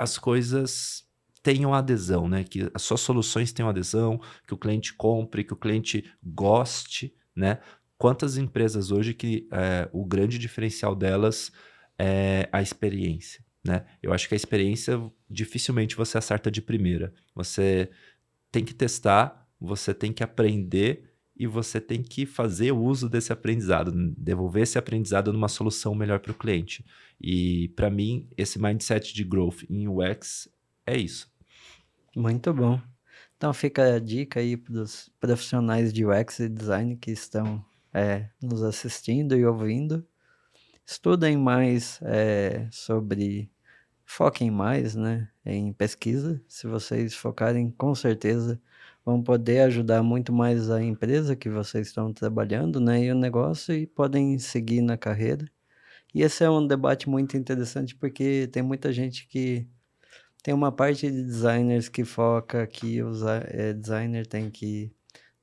as coisas tenham adesão, né, que as suas soluções tenham adesão, que o cliente compre, que o cliente goste, né. Quantas empresas hoje que, o grande diferencial delas é a experiência, né. Eu acho que a experiência dificilmente você acerta de primeira. Você tem que testar, você tem que aprender e você tem que fazer uso desse aprendizado, devolver esse aprendizado numa solução melhor para o cliente. E para mim, esse mindset de growth em UX é isso. Muito bom. Então fica a dica aí para os profissionais de UX e design que estão, nos assistindo e ouvindo. Estudem mais, sobre foquem mais, né, em pesquisa. Se vocês focarem, com certeza vão poder ajudar muito mais a empresa que vocês estão trabalhando, né, e o negócio e podem seguir na carreira. E esse é um debate muito interessante, porque tem muita gente que tem uma parte de designers que foca que designer tem que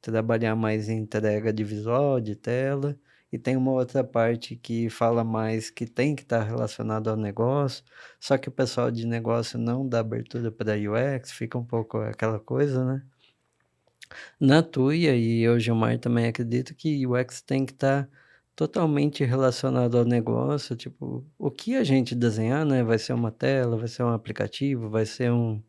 trabalhar mais em entrega de visual, de tela, e tem uma outra parte que fala mais que tem que estar relacionado ao negócio, só que o pessoal de negócio não dá abertura para UX, fica um pouco aquela coisa, né. Na Tuia e eu, Gilmar, também acredito que UX tem que estar totalmente relacionado ao negócio, tipo, o que a gente desenhar, né, vai ser uma tela, vai ser um aplicativo, vai ser um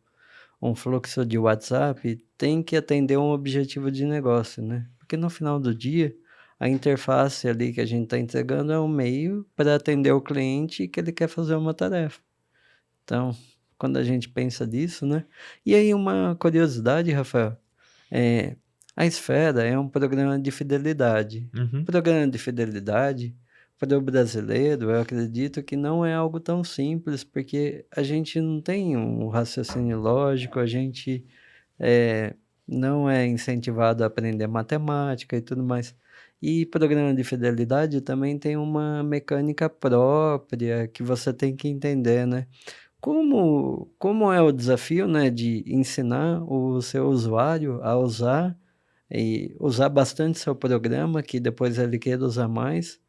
fluxo de WhatsApp, tem que atender um objetivo de negócio, né. Porque no final do dia, a interface ali que a gente está entregando é um meio para atender o cliente que ele quer fazer uma tarefa. Então, quando a gente pensa nisso, né. E aí uma curiosidade, Rafael, eh, a Esfera é um programa de fidelidade. Uhum. Programa de fidelidade, para o brasileiro, eu acredito que não é algo tão simples, porque a gente não tem um raciocínio lógico, a gente, não é incentivado a aprender matemática e tudo mais. E programa de fidelidade também tem uma mecânica própria que você tem que entender, né. Como é o desafio, né, de ensinar o seu usuário a usar e usar bastante seu programa, que depois ele queira usar mais.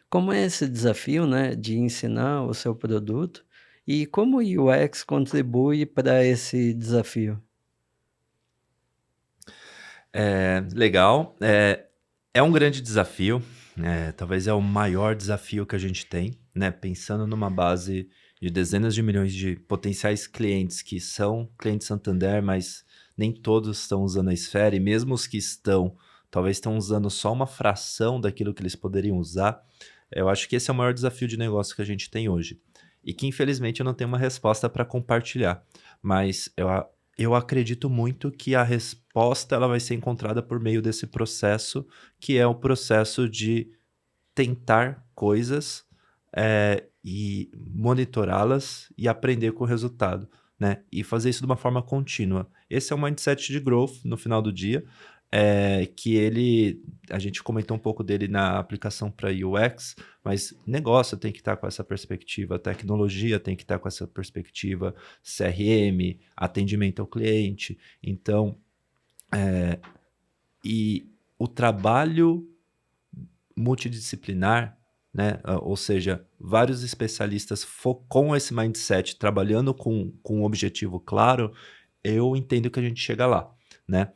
Como é esse desafio, né, de ensinar o seu produto e como o UX contribui para esse desafio? Legal. É um grande desafio, talvez é o maior desafio que a gente tem, né, pensando numa base de dezenas de milhões de potenciais clientes que são clientes Santander, mas nem todos estão usando a esfera, e mesmo os que estão, talvez estão usando só uma fração daquilo que eles poderiam usar. Eu acho que esse é o maior desafio de negócio que a gente tem hoje. E que infelizmente eu não tenho uma resposta para compartilhar. Mas eu acredito muito que a resposta ela vai ser encontrada por meio desse processo, que é o processo de tentar coisas, e monitorá-las e aprender com o resultado, né, e fazer isso de uma forma contínua. Esse é o mindset de growth no final do dia, que a gente comentou um pouco dele na aplicação para UX, mas negócio tem que estar com essa perspectiva, tecnologia tem que estar com essa perspectiva, CRM, atendimento ao cliente. Então, e o trabalho multidisciplinar, né? Ou seja, vários especialistas com esse mindset, trabalhando com um objetivo claro, eu entendo que a gente chega lá, né?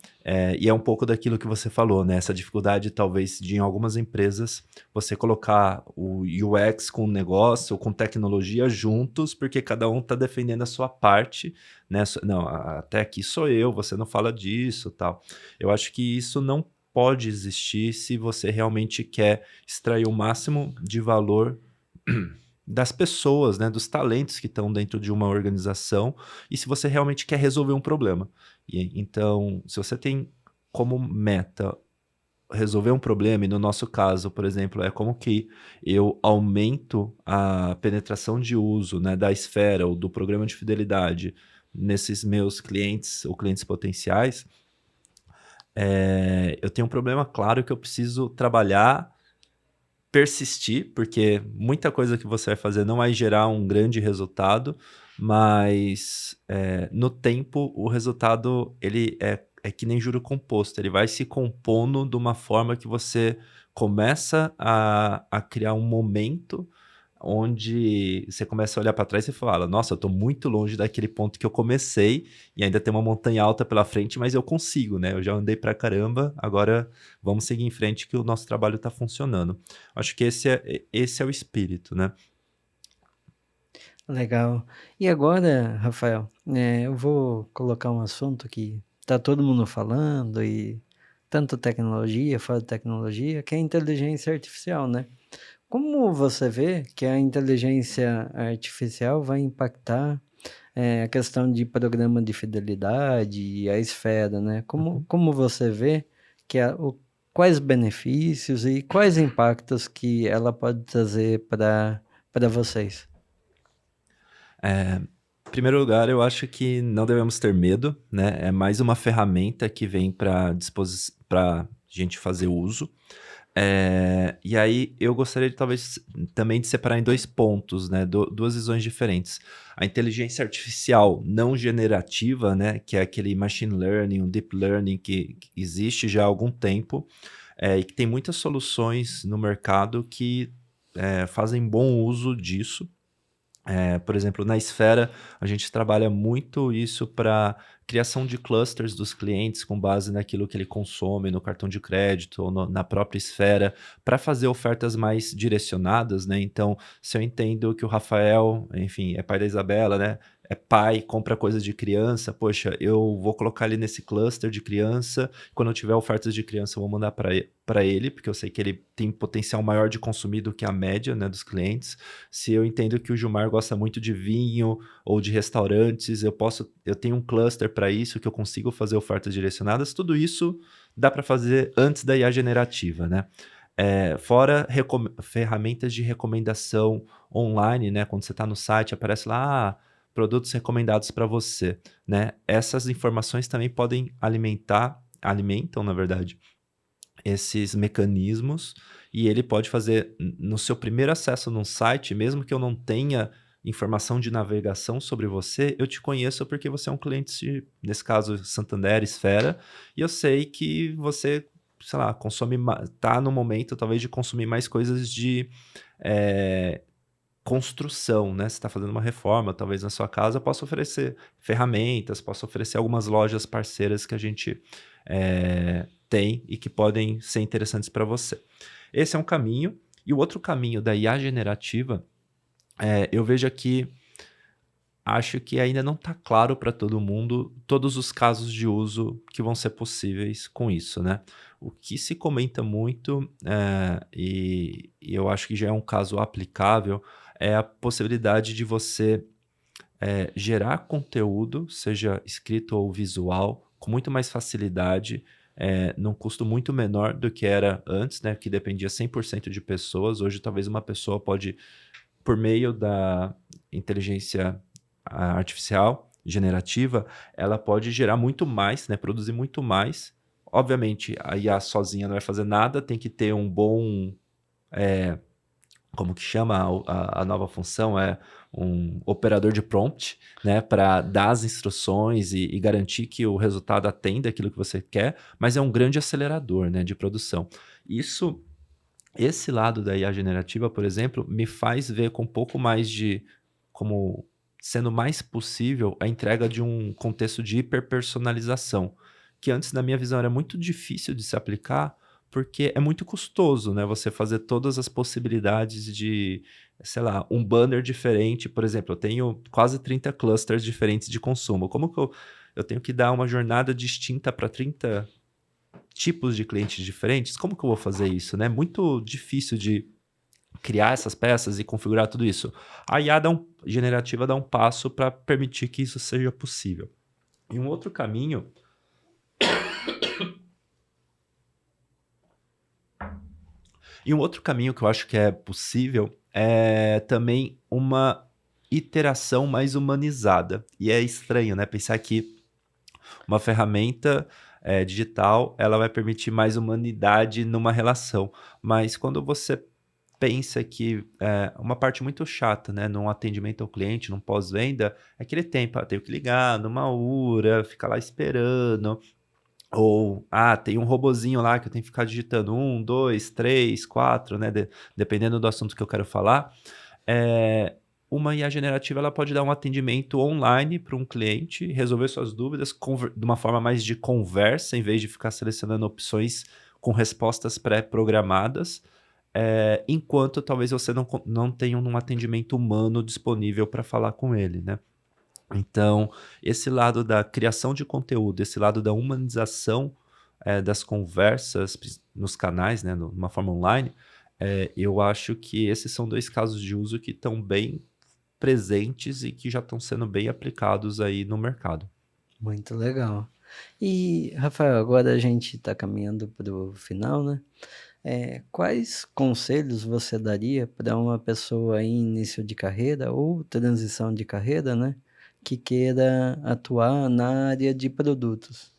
E é um pouco daquilo que você falou, né? Essa dificuldade, talvez, de em algumas empresas você colocar o UX com o negócio ou com tecnologia juntos, porque cada um está defendendo a sua parte, né? Não, até aqui sou eu, você não fala disso, tal. Eu acho que isso não pode existir se você realmente quer extrair o máximo de valor das pessoas, né, dos talentos que estão dentro de uma organização, e se você realmente quer resolver um problema. Então, se você tem como meta resolver um problema, e no nosso caso, por exemplo, é como que eu aumento a penetração de uso, né, da esfera ou do programa de fidelidade nesses meus clientes ou clientes potenciais, eu tenho um problema claro que eu preciso trabalhar, persistir, porque muita coisa que você vai fazer não vai gerar um grande resultado, mas no tempo o resultado ele é que nem juro composto, ele vai se compondo de uma forma que você começa a criar um momento onde você começa a olhar para trás e fala: nossa, eu estou muito longe daquele ponto que eu comecei e ainda tem uma montanha alta pela frente, mas eu consigo, né? Eu já andei pra caramba, agora vamos seguir em frente que o nosso trabalho está funcionando. Acho que esse é o espírito, né? Legal. E agora, Rafael, eu vou colocar um assunto que está todo mundo falando, e tanto tecnologia, fora tecnologia, que é a inteligência artificial, né? Como você vê que a inteligência artificial vai impactar a questão de programa de fidelidade e a esfera, né? Uhum. Como você vê que quais benefícios e quais impactos que ela pode trazer para vocês? Em primeiro lugar, eu acho que não devemos ter medo, né? É mais uma ferramenta que vem para gente fazer uso. E aí eu gostaria de talvez também de separar em dois pontos, né? Duas visões diferentes. A inteligência artificial não generativa, né? Que é aquele machine learning, um deep learning que existe já há algum tempo, e que tem muitas soluções no mercado que fazem bom uso disso. Por exemplo, na Esfera, a gente trabalha muito isso para criação de clusters dos clientes com base naquilo que ele consome no cartão de crédito ou na própria Esfera, para fazer ofertas mais direcionadas, né? Então, se eu entendo que o Rafael, enfim, é pai da Isabela, né? É pai, compra coisas de criança, poxa, eu vou colocar ele nesse cluster de criança. Quando eu tiver ofertas de criança, eu vou mandar para ele, porque eu sei que ele tem potencial maior de consumir do que a média, né, dos clientes. Se eu entendo que o Gilmar gosta muito de vinho ou de restaurantes, eu tenho um cluster para isso, que eu consigo fazer ofertas direcionadas. Tudo isso dá para fazer antes da IA generativa, né? Fora ferramentas de recomendação online, né? Quando você está no site, aparece lá, produtos recomendados para você, né? Essas informações também podem alimentam, na verdade, esses mecanismos, e ele pode fazer no seu primeiro acesso num site, mesmo que eu não tenha informação de navegação sobre você, eu te conheço porque você é um cliente, nesse caso Santander, Esfera, e eu sei que você, sei lá, tá no momento talvez de consumir mais coisas de eh, construção, né? Você está fazendo uma reforma, talvez na sua casa, eu posso oferecer ferramentas, posso oferecer algumas lojas parceiras que a gente tem e que podem ser interessantes para você. Esse é um caminho. E o outro caminho da IA generativa, eu vejo aqui acho que ainda não está claro para todo mundo todos os casos de uso que vão ser possíveis com isso, né. O que se comenta muito, e eu acho que já é um caso aplicável, é a possibilidade de você gerar conteúdo, seja escrito ou visual, com muito mais facilidade, num custo muito menor do que era antes, né, que dependia 100% de pessoas. Hoje, talvez uma pessoa pode, por meio da inteligência artificial generativa, ela pode gerar muito mais, né, produzir muito mais. Obviamente, a IA sozinha não vai fazer nada, tem que ter um bom, eh como que chama a nova função? É um operador de prompt, né, para dar as instruções e garantir que o resultado atenda aquilo que você quer, mas é um grande acelerador, né, de produção. Isso esse lado da IA generativa, por exemplo, me faz ver com um pouco mais de como sendo mais possível a entrega de um contexto de hiperpersonalização, que antes, na minha visão, era muito difícil de se aplicar, porque é muito custoso, né, você fazer todas as possibilidades de, sei lá, um banner diferente. Por exemplo, eu tenho quase 30 clusters diferentes de consumo. Como que eu tenho que dar uma jornada distinta para 30 tipos de clientes diferentes? Como que eu vou fazer isso, né? Muito difícil de criar essas peças e configurar tudo isso. A IA generativa dá um passo para permitir que isso seja possível. E um outro caminho, que eu acho que é possível é também uma iteração mais humanizada. E é estranho, né? Pensar que uma ferramenta digital, ela vai permitir mais humanidade numa relação. Mas quando você pensa que uma parte muito chata, né, num atendimento ao cliente, num pós-venda, é aquele tempo, tenho que ligar numa hora, ficar lá esperando, ou, tem um robozinho lá que eu tenho que ficar digitando um, 2, 3, 4, né, dependendo do assunto que eu quero falar. Eh, uma IA generativa, ela pode dar um atendimento online para um cliente, resolver suas dúvidas de uma forma mais de conversa, em vez de ficar selecionando opções com respostas pré-programadas, enquanto talvez você não tenha um atendimento humano disponível para falar com ele, né. Então, esse lado da criação de conteúdo, esse lado da humanização, das conversas nos canais, né, numa forma online, eu acho que esses são 2 casos de uso que estão bem presentes e que já estão sendo bem aplicados aí no mercado. Muito legal. E, Rafael, agora a gente está caminhando para o final, né? Quais conselhos você daria para uma pessoa em início de carreira ou transição de carreira, né, que queira atuar na área de produtos?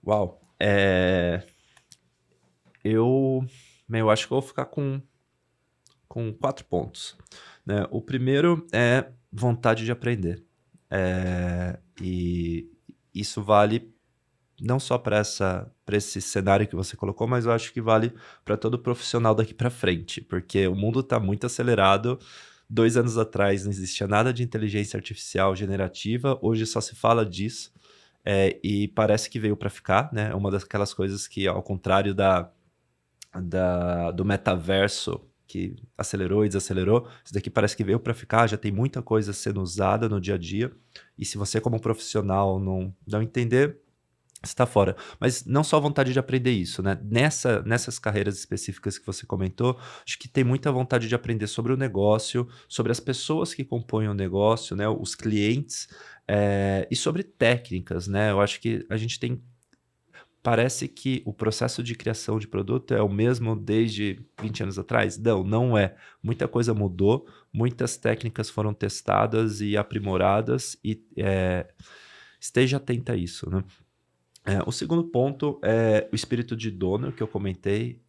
Uau! Eu eu acho que eu vou ficar com 4 pontos, né. O primeiro é vontade de aprender. E isso vale não só para esse cenário que você colocou, mas eu acho que vale para todo profissional daqui para frente, porque o mundo está muito acelerado. 2 anos atrás não existia nada de inteligência artificial generativa, hoje só se fala disso, e parece que veio para ficar, né. É uma daquelas coisas que, ao contrário do metaverso, que acelerou e desacelerou, isso daqui parece que veio para ficar. Já tem muita coisa sendo usada no dia a dia, e se você, como profissional, não entender, você tá fora. Mas não só a vontade de aprender isso, né, nessas carreiras específicas que você comentou, acho que tem muita vontade de aprender sobre o negócio, sobre as pessoas que compõem o negócio, né, os clientes, e sobre técnicas, né. Eu acho que a gente tem parece que o processo de criação de produto é o mesmo desde 20 anos atrás? Não, não é. Muita coisa mudou, muitas técnicas foram testadas e aprimoradas e, esteja atento a isso, né. O segundo ponto é o espírito de dono que eu comentei,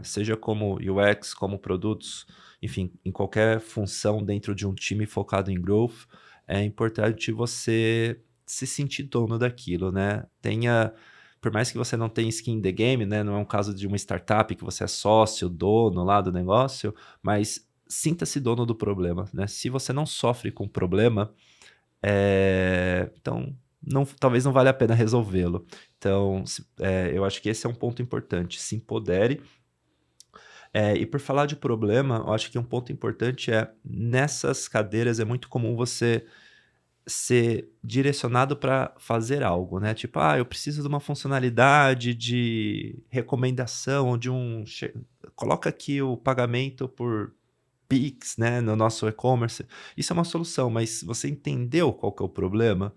seja como UX, como produtos, enfim, em qualquer função dentro de um time focado em growth, é importante você se sentir dono daquilo, né. Por mais que você não tenha skin in the game, né, não é um caso de uma startup que você é sócio, dono lá do negócio, mas sinta-se dono do problema, né. Se você não sofre com o problema, então talvez não valha a pena resolvê-lo. Então, eu acho que esse é um ponto importante, se empodere. E por falar de problema, eu acho que um ponto importante nessas cadeiras é muito comum você ser direcionado para fazer algo, né, tipo: "Ah, eu preciso de uma funcionalidade de recomendação de coloca aqui o pagamento por Pix, né, no nosso e-commerce". Isso é uma solução, mas você entendeu qual que é o problema?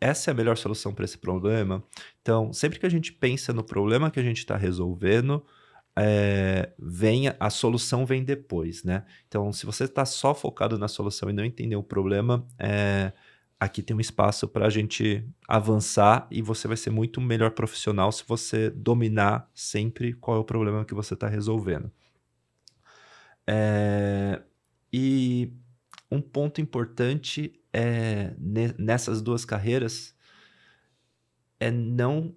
Essa é a melhor solução para esse problema. Então, sempre que a gente pensa no problema que a gente está resolvendo, a solução vem depois, né. Então, se você está só focado na solução e não entendeu o problema, aqui tem um espaço para a gente avançar e você vai ser muito melhor profissional se você dominar sempre qual é o problema que você está resolvendo. Eh, e um ponto importante, nessas 2 carreiras, é não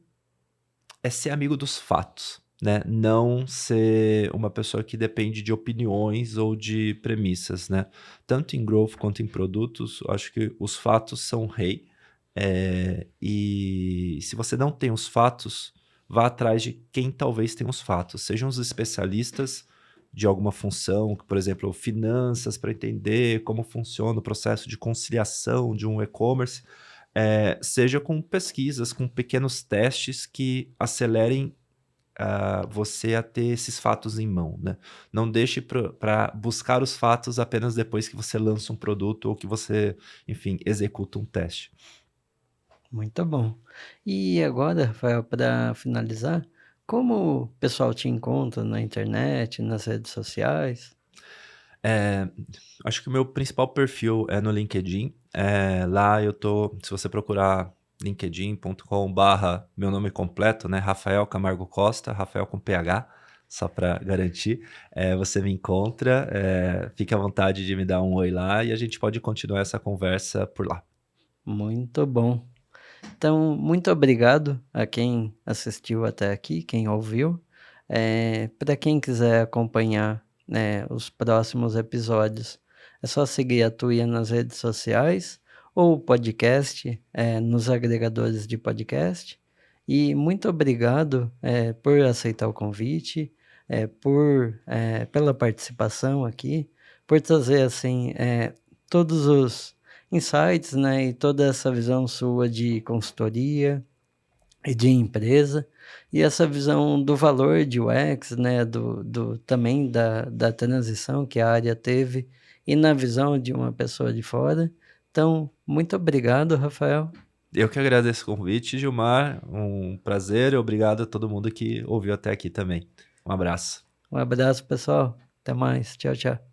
ser amigo dos fatos, né, não ser uma pessoa que depende de opiniões ou de premissas, né. Tanto em growth quanto em produtos, eu acho que os fatos são rei, e se você não tem os fatos, vá atrás de quem talvez tenha os fatos, sejam os especialistas de alguma função, por exemplo, finanças, para entender como funciona o processo de conciliação de um e-commerce, seja com pesquisas, com pequenos testes que acelerem você a ter esses fatos em mão, né. Não deixe para buscar os fatos apenas depois que você lança um produto ou que você, enfim, executa um teste. Muito bom. E agora, Rafael, para finalizar, como o pessoal te encontra na internet, nas redes sociais? Eh, Acho que o meu principal perfil é no LinkedIn. Lá eu tô, se você procurar linkedin.com/, meu nome completo, né, Rafael Camargo Costa, Rafael com PH, só para garantir, você me encontra, fique à vontade de me dar um oi lá e a gente pode continuar essa conversa por lá. Muito bom. Então, muito obrigado a quem assistiu até aqui, quem ouviu. Para quem quiser acompanhar, né, os próximos episódios, é só seguir a Tuia nas redes sociais ou o podcast, nos agregadores de podcast. E muito obrigado, por aceitar o convite, pela participação aqui, por trazer, assim, todos os insights, né, e toda essa visão sua de consultoria e de empresa, e essa visão do valor de UX, né, do também da transição que a área teve, e na visão de uma pessoa de fora. Então, muito obrigado, Rafael. Eu que agradeço o convite, Gilmar, um prazer e obrigado a todo mundo que ouviu até aqui também. Um abraço. Um abraço, pessoal. Até mais. Tchau, tchau.